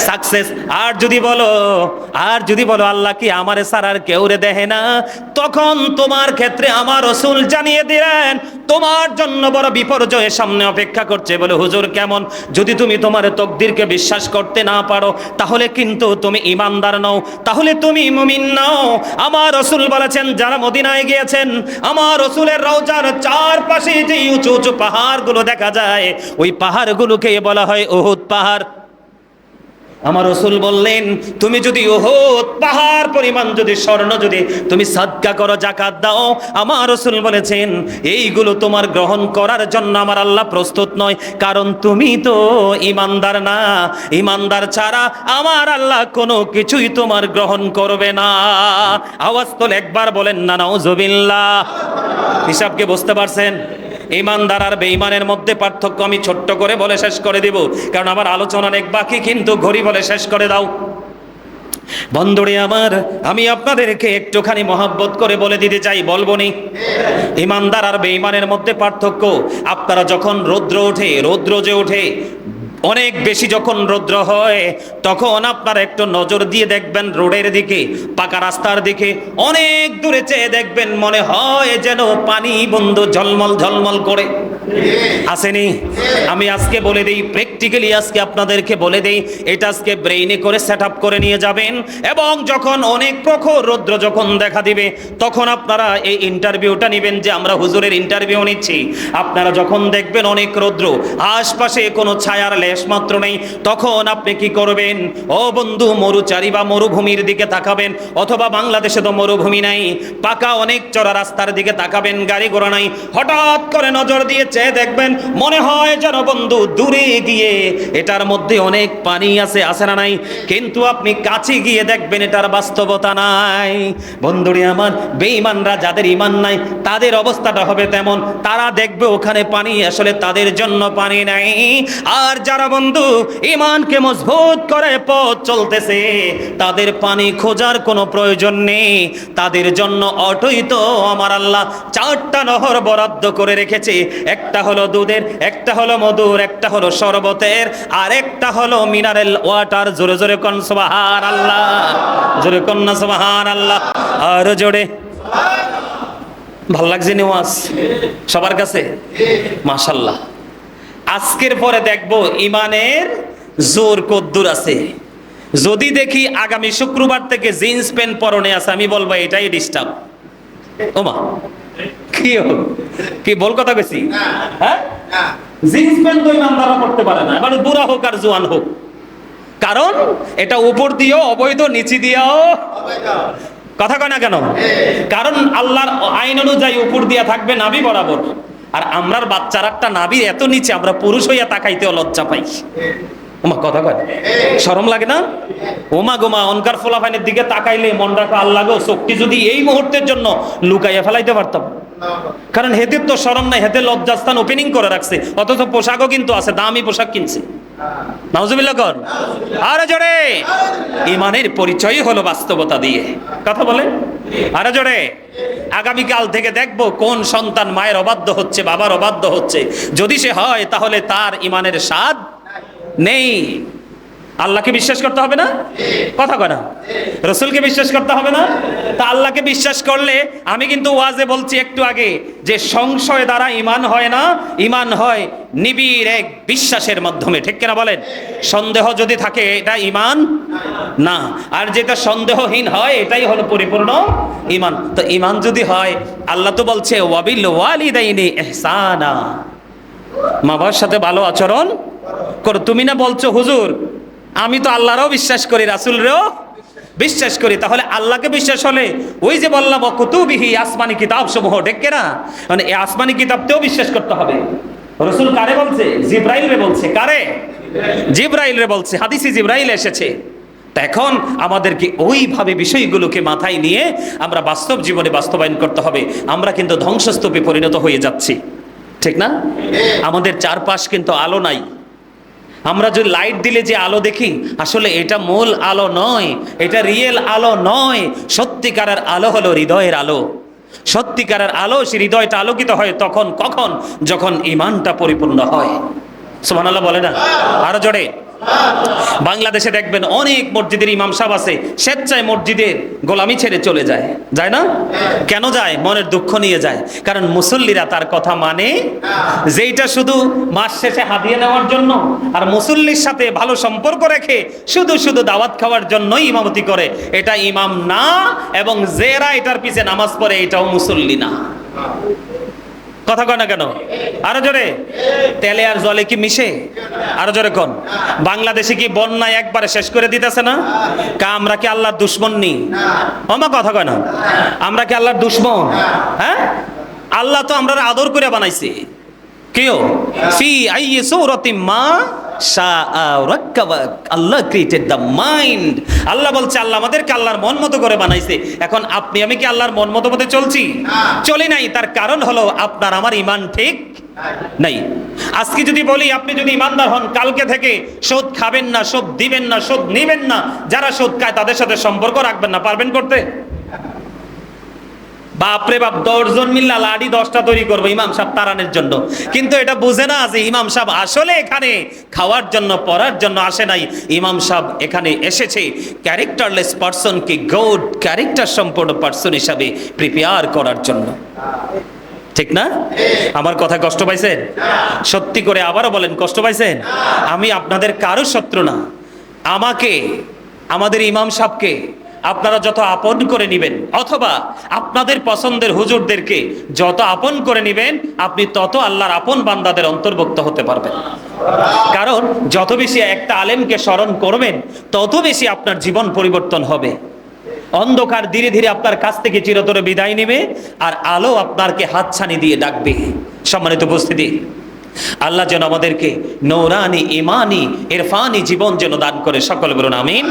সাকসেস। আর যদি বলো আল্লাহ কি আমারে সারার কেউ রে দেখে না, তখন তোমার ক্ষেত্রে আমার রাসূল জানিয়ে দিলেন তোমার জন্য বড় বিপর্যয়ের সামনে অপেক্ষা করছে। বলে হুজুর কেমন? যদি তুমি তোমার তকদিরকে বিশ্বাস করতে না পারো, তাহলে কিন্তু তুমি ঈমানদার নও, তাহলে তুমি মুমিন নও। আমার রাসূল বলেছেন, যারা মদিনায় গিয়েছেন, আমার রাসূলের রওজার চারপাশে যে উঁচু উঁচু পাহাড়গুলো দেখা যায়, ওই পাহাড়গুলোকে বলা হয় উহুদ পাহাড়। আমার রাসূল বললেন, তুমি যদি উহুদ পাহাড় পরিমাণ যদি স্বর্ণ যদি তুমি সাদকা করো, যাকাত দাও, আমার রাসূল বলেছেন এইগুলো তোমার গ্রহণ করার জন্য আমার আল্লাহ প্রস্তুত নয়, কারণ তুমি তো ঈমানদার না। ঈমানদার ছাড়া আমার আল্লাহ কোনো কিছুই তোমার গ্রহণ করবে না। আওয়াজ তোলে একবার বলেন না নাউজুবিল্লাহ। হিসাবকে বুঝতে পারছেন? ঈমানদার আর বেঈমানের মধ্যে পার্থক্য আমি ছোট্ট করে বলে শেষ করে দিব, কারণ আমার আলোচনা অনেক বাকি, কিন্তু ঘড়ি বলে শেষ করে দাও। বন্ধুরে আমার, আমি আপনাদেরকে একটুখানি মহব্বত করে বলে দিতে চাই, বলবো নি? ঈমানদার আর বেঈমানের মধ্যে পার্থক্য, আপনারা যখন রৌদ্র যে ওঠে অনেক বেশি, যখন রৌদ্র হয় তখন আপনারা একটু নজর দিয়ে দেখবেন রোডের দিকে, পাকা রাস্তার দিকে, অনেক দূরে চেয়ে দেখবেন মনে হয় যেন পানি বন্ধু ঝলমল ঝলমল করে। আসেনি? আমি আজকে বলে দেই, প্র্যাকটিক্যালি আজকে আপনাদেরকে বলে দেই, এটা আজকে ব্রেইনে করে সেট আপ করে নিয়ে যাবেন, এবং যখন অনেক প্রখর রৌদ্র যখন দেখা দিবে, তখন আপনারা এই ইন্টারভিউটা নেবেন যে আমরা হুজুরের ইন্টারভিউ নিচ্ছি। আপনারা যখন দেখবেন অনেক রৌদ্র, আশপাশে কোনো ছায়ার লেশ মাত্র নেই, তখন আপনি কি করবেন? ও বন্ধু, মরুচারি বা মরুভূমির দিকে তাকাবেন, অথবা বাংলাদেশে তো মরুভূমি নাই, পাকা অনেক চড়া রাস্তার দিকে তাকাবেন, গাড়ি ঘোড়া নাই, হঠাৎ করে নজর দিয়ে চেয়ে দেখবেন মনে হয় যেন বন্ধু দূরে গিয়ে এটার মধ্যে অনেক পানি আছে, আছে না নাই? কিন্তু আপনি কাছে গিয়ে দেখবেন এটার বাস্তবতা নাই। বন্ধুরে আমার, বেঈমানরা যাদের ঈমান নাই তাদের অবস্থাটা হবে তেমন, তারা দেখবে ওখানে পানি, আসলে তাদের জন্য পানি নাই। আর যারা বন্ধু ঈমানকে মজবুত করে পথ চলতেছে, তাদের পানি খোঁজার কোনো প্রয়োজন নেই, তাদের জন্য অটোই তো আমার আল্লাহ 4টা নহর বরাদ্দ করে রেখেছে। একটা হলো দুধের, একটা হলো মধুর, একটা হলো শরবতের, আর একটা হলো মিনারেল ওয়াটার। জোরে জোরে কোন সুবহানাল্লাহ, জোরে কোন না সুবহানাল্লাহ, আর জোরে। ভাল লাগছে নিওয়াজ সবার কাছে? মাশাআল্লাহ। আজকের পরে দেখবো ইমানের জোর কদ্দুর আছে। যদি দেখি আগামী শুক্রবার থেকে জিন্স প্যান্ট পরনে আছে, আমি বলবো এটাই ডিস্টার্ব। ওমা কি বল কথা কইছি? হ্যাঁ, জিন্স প্যান্ট তো ইমানদাররা পড়তে পারে না, এবার বুড়া হোক আর জোয়ান হোক, কারণ এটা উপর দিয়েও অবৈধ, নিচে দিয়েও কথা কয় না কেন? কারণ আল্লাহর আইন অনুযায়ী উপর দিয়া থাকবে নাভি বরাবর, আর আমরার বাচ্চার একটা নাভির এত নিচে, আমরা পুরুষ হইয়া তাকাইতেও লজ্জা পাই। ওমা কথা কয়, শরম লাগে না? ওমা গোমা অনকার ফোলাফাইনের দিকে তাকাইলে মন রাখো আল্লাহ গো, চোখটি যদি এই মুহূর্তের জন্য লুকাইয়া ফেলাইতে পারতাম। কারণ হেদের তো শরম নাই, হেদের লজ্জাস্থান ওপেনিং করে রাখছে, অথচ পোশাকও কিন্তু আছে, দামি পোশাক কিনছে। নাউজুবিল্লাহ কর আরে জোরে। ইমানের পরিচয় হলো বাস্তবতা দিয়ে, কথা বলে আরে জোরে। আগামীকাল থেকে দেখবো কোন সন্তান মায়ের অবাধ্য হচ্ছে, বাবার অবাধ্য হচ্ছে। যদি সে হয় তাহলে তার ইমানের স্বাদ নেই। আল্লাহকে বিশ্বাস করতে হবে না? কথা কয় না? রসুলকে বিশ্বাস করতে হবে না? তা আল্লাহকে বিশ্বাস করলে, আমি কিন্তু ওয়াজে বলছি একটু আগে যে সংশয় দ্বারা ইমান হয় না, ইমান হয় নিবিড় এক বিশ্বাসের মাধ্যমে। ঠিক কিনা বলেন? সন্দেহ যদি থাকে এটা ইমান না, আর যেটা সন্দেহহীন হয় এটাই হলো পরিপূর্ণ ইমান। তো ইমান যদি হয়, আল্লাহ তো বলছে ওয়াবিল ওয়ালিদাইনি ইহসানা, মা বাবার সাথে ভালো আচরণ করো। তুমি না বলছো হুজুর আমি তো আল্লাহরও বিশ্বাস করি, রাসূলরেও বিশ্বাস করি, তাহলে আল্লাহকে বিশ্বাস হলে ওই যে বললাম কুতুবিহি, আসমানি কিতাব সমূহ, ঠিক না? মানে এই আসমানি কিতাবতেও বিশ্বাস করতে হবে। রাসূল কারে বলছে? জিবরাইল রে বলছে। কারে? জিবরাইল রে বলছে, হাদিসে জিবরাইল এসেছে। তা এখন আমাদেরকে ওইভাবে বিষয়গুলোকে মাথায় নিয়ে আমরা বাস্তব জীবনে বাস্তবায়ন করতে হবে। আমরা কিন্তু ধ্বংসস্তূপে পরিণত হয়ে যাচ্ছি, ঠিক না? আমাদের চারপাশ কিন্তু আলো নাই। আমরা যদি লাইট দিলে যে আলো দেখি, আসলে এটা মূল আলো নয়, এটা রিয়েল আলো নয়। সত্যিকারের আলো হলো হৃদয়ের আলো। সত্যিকারের আলো, সে হৃদয়টা আলোকিত হয় তখন, কখন? যখন ইমানটা পরিপূর্ণ হয়। সুবহানাল্লাহ বলে না? আরো জোরে। বাংলাদেশে দেখবেন অনেক মসজিদের ইমাম সাহেব আছে, স্বেচ্ছায় মসজিদের গোলামি ছেড়ে চলে যায়। যায় না? কেন যায়? মনের দুঃখ নিয়ে যায়। কারণ মুসল্লিরা তার কথা মানে, যেইটা শুধু মাস শেষে হাদিয়া নেওয়ার জন্য আর মুসল্লির সাথে ভালো সম্পর্ক রেখে শুধু শুধু দাওয়াত খাওয়ার জন্যই ইমামতি করে, এটা ইমাম না। এবং যারা এটার পিছে নামাজ পড়ে এটাও মুসল্লি না। কথা কয় না কেন? আরো জোরে। তেলে আর জলে কি মিশে? আরো জোরে কোন? বাংলাদেশে কি বন্যায় একবারে শেষ করে দিতেছে না? আমরা কি আল্লাহর দুশ্মন নি? ওমা কথা কয় না? আমরা কি আল্লাহর দুশ্মন? হ্যাঁ, আল্লাহ তো আমরা আদর করে বানাইছে। কেউ ফি আইয়ি সূরাতিন মা শাআ রাক্কাবাক, আল্লাহ ক্রিয়েটেড দ্য মাইন্ড। আল্লাহ বলছে আল্লাহ আমাদেরকে আল্লাহর মন মতো করে বানাইছে। এখন আপনি আমি কি আল্লাহর মন মতো মতো চলছি? চলি নাই। তার কারণ হলো আপনার আমার ইমান ঠিক নাই। আজকে যদি বলি আপনি যদি ইমানদার হন, কালকে থেকে সুদ খাবেন না, সুদ দিবেন না, সুদ নেবেন না, যারা সুদ খায় তাদের সাথে সম্পর্ক রাখবেন না, পারবেন করতে? বাপরে বাপ, 10 জন মিল্লা লাডি 10টা তৈরি করবো ইমাম সাহেব তারানের জন্য। কিন্তু এটা বুঝে না যে ইমাম সাহেব আসলে এখানে খাওয়ার জন্য, পড়ার জন্য আসে নাই। ইমাম সাহেব এখানে এসেছে ক্যারেক্টারলেস পারসনকে গুড ক্যারেক্টার সম্পন্ন পারসন হিসাবে প্রিপেয়ার করার জন্য। ঠিক না? আমার কথা কষ্ট পাইছেন? সত্যি করে আবারও বলেন, কষ্ট পাইছেন? আমি আপনাদের কারো শত্রু না। আমাকে, আমাদের ইমাম সাহেবকে আপনারা যত আপন করে নিবেন, অথবা আপনাদের পছন্দের হুজুরদেরকে যত আপন করে নিবেন, আপনি তত আল্লাহর আপন বান্দাদের অন্তর্ভুক্ত হতে পারবেন। কারণ যত বেশি একটা আলেমকে স্মরণ করবেন, তত বেশি আপনার জীবন পরিবর্তন হবে। অন্ধকার ধীরে ধীরে আপনার কাছ থেকে চিরতরে বিদায় নেবে, আর আলো আপনাকে হাতছানি দিয়ে ডাকবে। সম্মানিত উপস্থিতি, আল্লাহ যেন আমাদেরকে নূরানি, ইমানি, ইরফানি জীবন যেন দান করে। সকল বলুন আমিন।